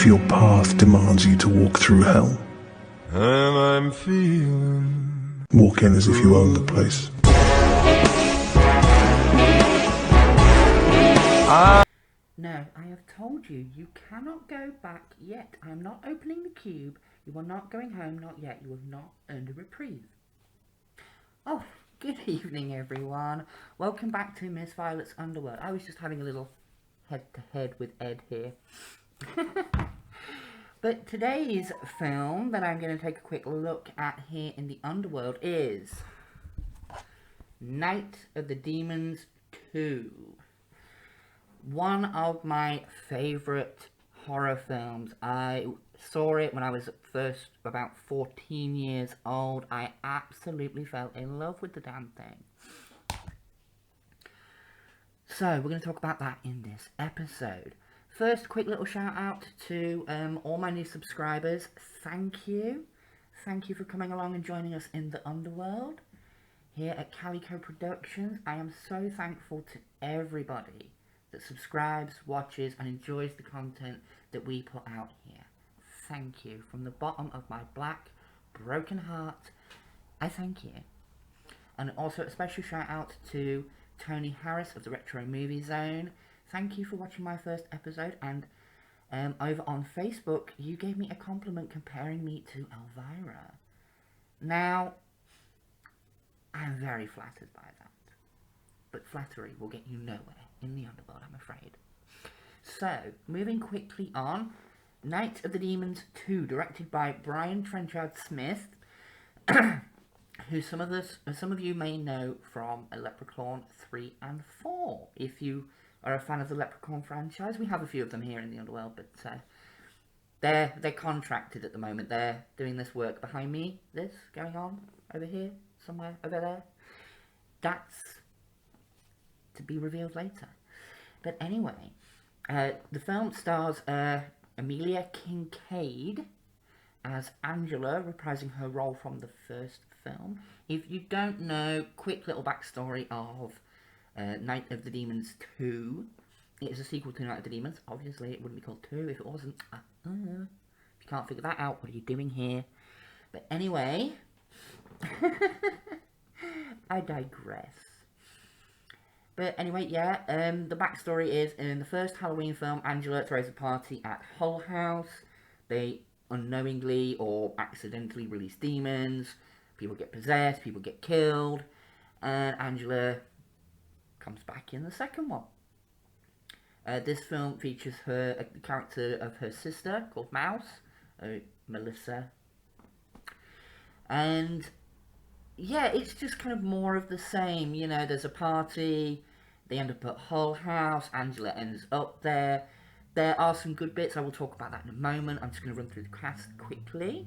your path demands you to walk through hell, And I'm feeling walk in as if you own the place. No, I have told you, you cannot go back yet. I am not opening the cube. You are not going home, not yet. You have not earned a reprieve. Oh, good evening, everyone. Welcome back to Miss Violets Underworld. I was just having a little head-to-head with Ed here. But today's film that I'm going to take a quick look at here in the Underworld is Night of the Demons 2. One of my favourite horror films. I saw it when I was first about 14 years old. I absolutely fell in love with the damn thing. So, we're going to talk about that in this episode. First, quick little shout out to all my new subscribers. Thank you. Thank you for coming along and joining us in the Underworld here at Calico Productions. I am so thankful to everybody that subscribes, watches, and enjoys the content that we put out here. Thank you. From the bottom of my black, broken heart, I thank you. And also a special shout out to Tony Harris of the Retro Movie Zone. Thank you for watching my first episode, and over on Facebook, you gave me a compliment comparing me to Elvira. Now, I'm very flattered by that. But flattery will get you nowhere in the Underworld, I'm afraid. So, moving quickly on, Night of the Demons 2, directed by Brian Trenchard Smith, who some of you may know from Leprechaun 3 and 4. If you are a fan of the Leprechaun franchise, we have a few of them here in the Underworld, but they're contracted at the moment. They're doing this work behind me, this going on over here, somewhere over there. That's to be revealed later. But anyway, the film stars Amelia Kincaid as Angela, reprising her role from the first film. If you don't know, quick little backstory of Night of the Demons 2. It is a sequel to Night of the Demons. Obviously, it wouldn't be called 2 if it wasn't. If you can't figure that out, what are you doing here? But anyway, I digress. But anyway, yeah, the backstory is, in the first Halloween film, Angela throws a party at Hull House. They unknowingly or accidentally release demons. People get possessed, people get killed. And Angela comes back in the second one. This film features the character of her sister, called Mouse, Melissa. And yeah, it's just kind of more of the same. You know, there's a party, they end up at Hull House, Angela ends up there. There are some good bits, I will talk about that in a moment. I'm just going to run through the cast quickly.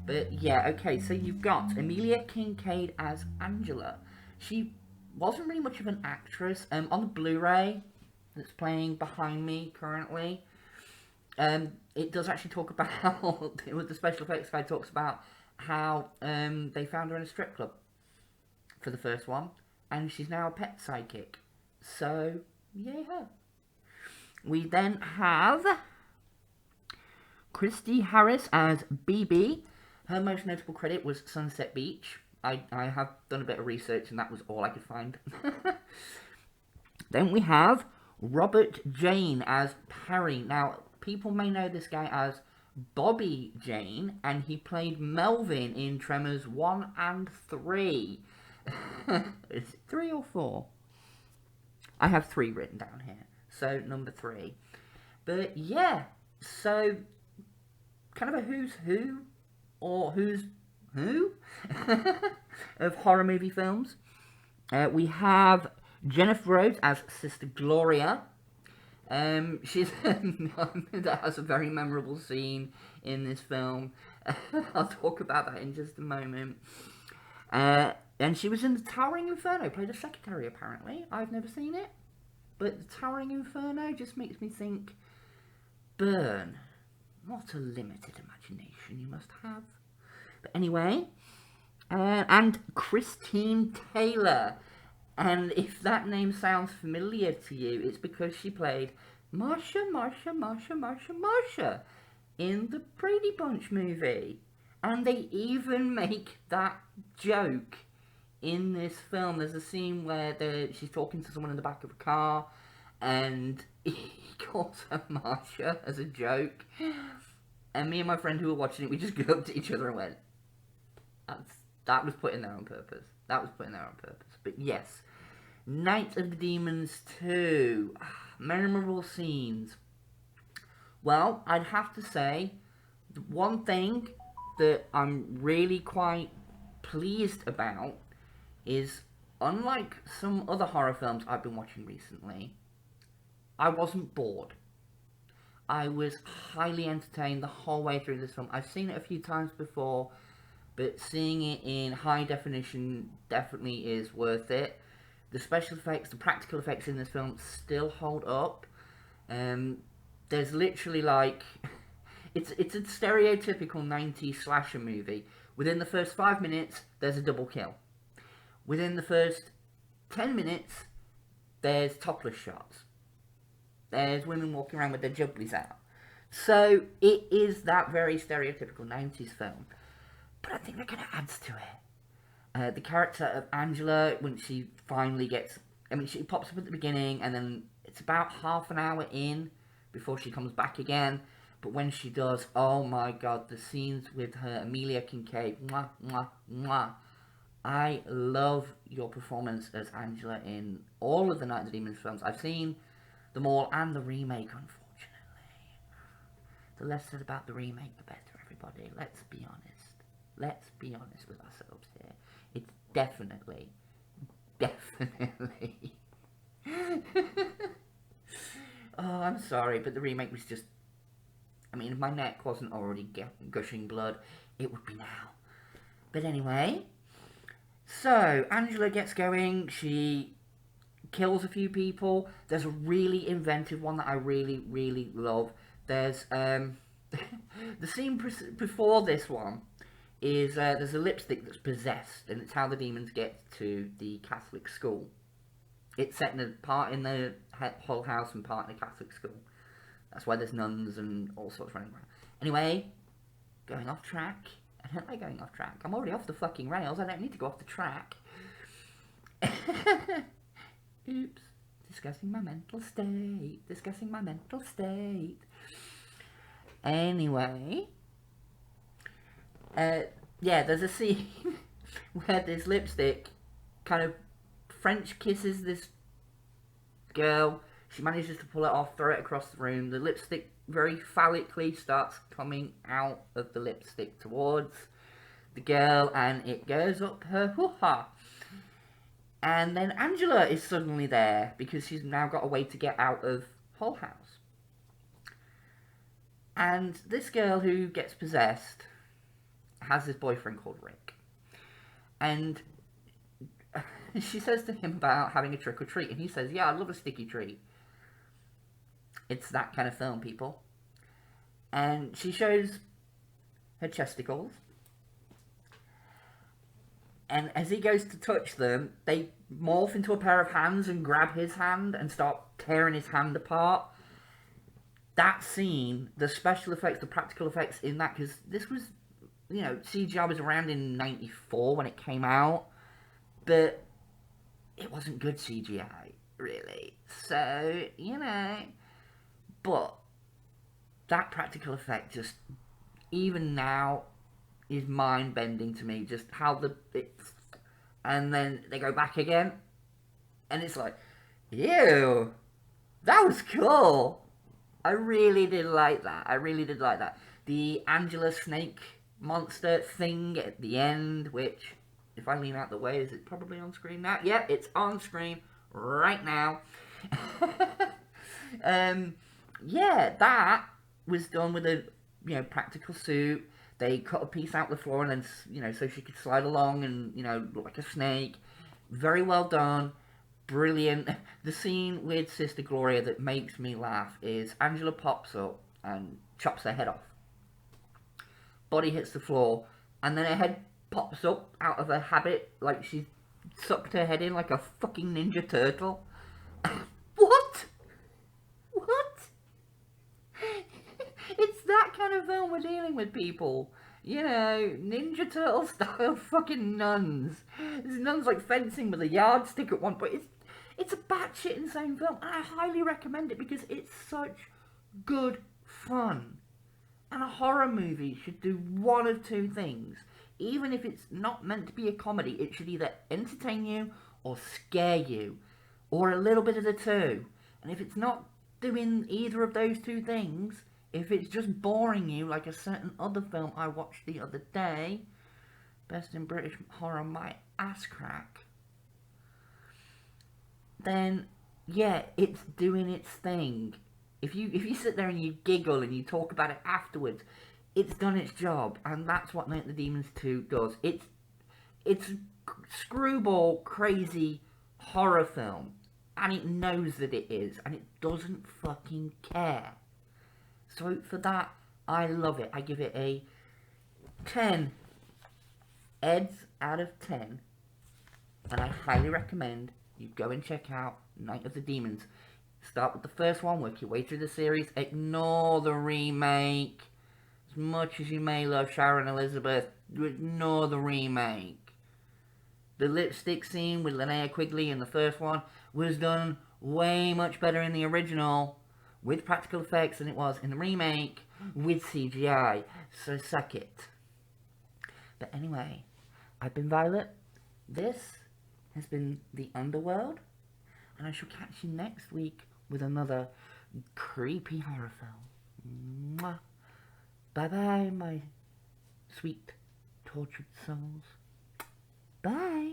But yeah, okay, so you've got Amelia Kincaid as Angela. She wasn't really much of an actress. On the Blu-ray that's playing behind me currently, it does actually talk about, with the special effects guy talks about how they found her in a strip club for the first one, and she's now a pet sidekick. So, yay her. We then have Christy Harris as BB. Her most notable credit was Sunset Beach. I have done a bit of research and that was all I could find. Then we have Robert Jane as Perry. Now, people may know this guy as Bobby Jane, and he played Melvin in Tremors 1 and 3. Is it 3 or 4? I have 3 written down here. So, number 3. But, yeah. So, kind of a who's who, or who's who, of horror movie films. We have Jennifer Rhodes as Sister Gloria. She's that has a very memorable scene in this film. I'll talk about that in just a moment. And she was in the Towering Inferno, played a secretary apparently. I've never seen it, but the Towering Inferno just makes me think, burn. What a limited imagination you must have. But anyway, and Christine Taylor. And if that name sounds familiar to you, it's because she played Marsha in the Brady Bunch movie. And they even make that joke in this film. There's a scene where she's talking to someone in the back of a car, and he calls her Marsha as a joke. And me and my friend who were watching it, we just looked at each other and went, that was put in there on purpose. That was put in there on purpose. But yes, Night of the Demons 2. Memorable scenes. Well, I'd have to say, the one thing that I'm really quite pleased about is, unlike some other horror films I've been watching recently, I wasn't bored. I was highly entertained the whole way through this film. I've seen it a few times before, but seeing it in high definition definitely is worth it. The special effects, the practical effects in this film still hold up. There's literally like... It's a stereotypical 90s slasher movie. Within the first 5 minutes, there's a double kill. Within the first 10 minutes, there's topless shots. There's women walking around with their jugglies out. So, it is that very stereotypical 90s film. But I think that kind of adds to it. The character of Angela, when she finally gets... I mean, she pops up at the beginning, and then it's about half an hour in before she comes back again. But when she does, oh my god, the scenes with her, Amelia Kincaid, mwah, mwah, mwah. I love your performance as Angela in all of the Night of the Demons films. I've seen them all, and the remake, unfortunately. The less said about the remake, the better, everybody. Let's be honest. Let's be honest with ourselves here. It's definitely... Oh, I'm sorry, but the remake was just... I mean, if my neck wasn't already gushing blood, it would be now. But anyway, so Angela gets going. She kills a few people. There's a really inventive one that I really, really love. There's the scene before this one is there's a lipstick that's possessed, and it's how the demons get to the Catholic school. It's set in part in the Hull House and part in a Catholic school. That's why there's nuns and all sorts running around. Anyway, going off track. I don't like going off track. I'm already off the fucking rails. I don't need to go off the track. Oops. Discussing my mental state. Discussing my mental state. Anyway. Yeah, there's a scene where this lipstick kind of French kisses this girl. She manages to pull it off, throw it across the room. The lipstick very phallically starts coming out of the lipstick towards the girl, and it goes up her hoo-ha. And then Angela is suddenly there, because she's now got a way to get out of Hull House. And this girl who gets possessed has this boyfriend called Rick. And she says to him about having a trick-or-treat, and he says, yeah, I'd love a sticky treat. It's that kind of film, people. And she shows her chesticles. And as he goes to touch them, they morph into a pair of hands and grab his hand and start tearing his hand apart. That scene, the special effects, the practical effects in that, because this was, you know, CGI was around in 94 when it came out, but it wasn't good CGI, really. So, you know... But that practical effect just, even now, is mind-bending to me. Just how and then they go back again, and it's like, ew, that was cool. I really did like that. I really did like that. The Angela snake monster thing at the end, which, if I lean out the way, is it probably on screen now? Yep, it's on screen right now. Yeah, that was done with a, you know, practical suit. They cut a piece out the floor and then, you know, so she could slide along and, you know, look like a snake. Very well done. Brilliant. The scene with Sister Gloria that makes me laugh is Angela pops up and chops her head off. Body hits the floor, and then her head pops up out of her habit like she sucked her head in like a fucking Ninja Turtle. What? What? that kind of film we're dealing with, people. You know, Ninja Turtle style fucking nuns. There's nuns like fencing with a yardstick at one point. It's a batshit insane film, and I highly recommend it because it's such good fun. And a horror movie should do one of two things. Even if it's not meant to be a comedy, it should either entertain you or scare you, or a little bit of the two. And if it's not doing either of those two things, if it's just boring you like a certain other film I watched the other day, Best in British Horror My Ass Crack, then yeah, it's doing its thing. If you sit there and you giggle and you talk about it afterwards, it's done its job, and that's what Night of the Demons 2 does. It's screwball crazy horror film, and it knows that it is, and it doesn't fucking care. So for that, I love it. I give it a 10 Eds out of 10, and I highly recommend you go and check out Night of the Demons. Start with the first one, work your way through the series, ignore the remake. As much as you may love Sharon Elizabeth, ignore the remake. The lipstick scene with Linnea Quigley in the first one was done way much better in the original with practical effects than it was in the remake with CGI. So suck it. But anyway, I've been Violet. This has been The Underworld. And I shall catch you next week with another creepy horror film. Mwah. Bye-bye, my sweet, tortured souls. Bye.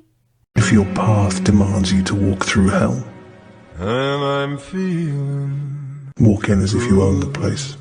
If your path demands you to walk through hell, and I'm feeling walk in as if you own the place.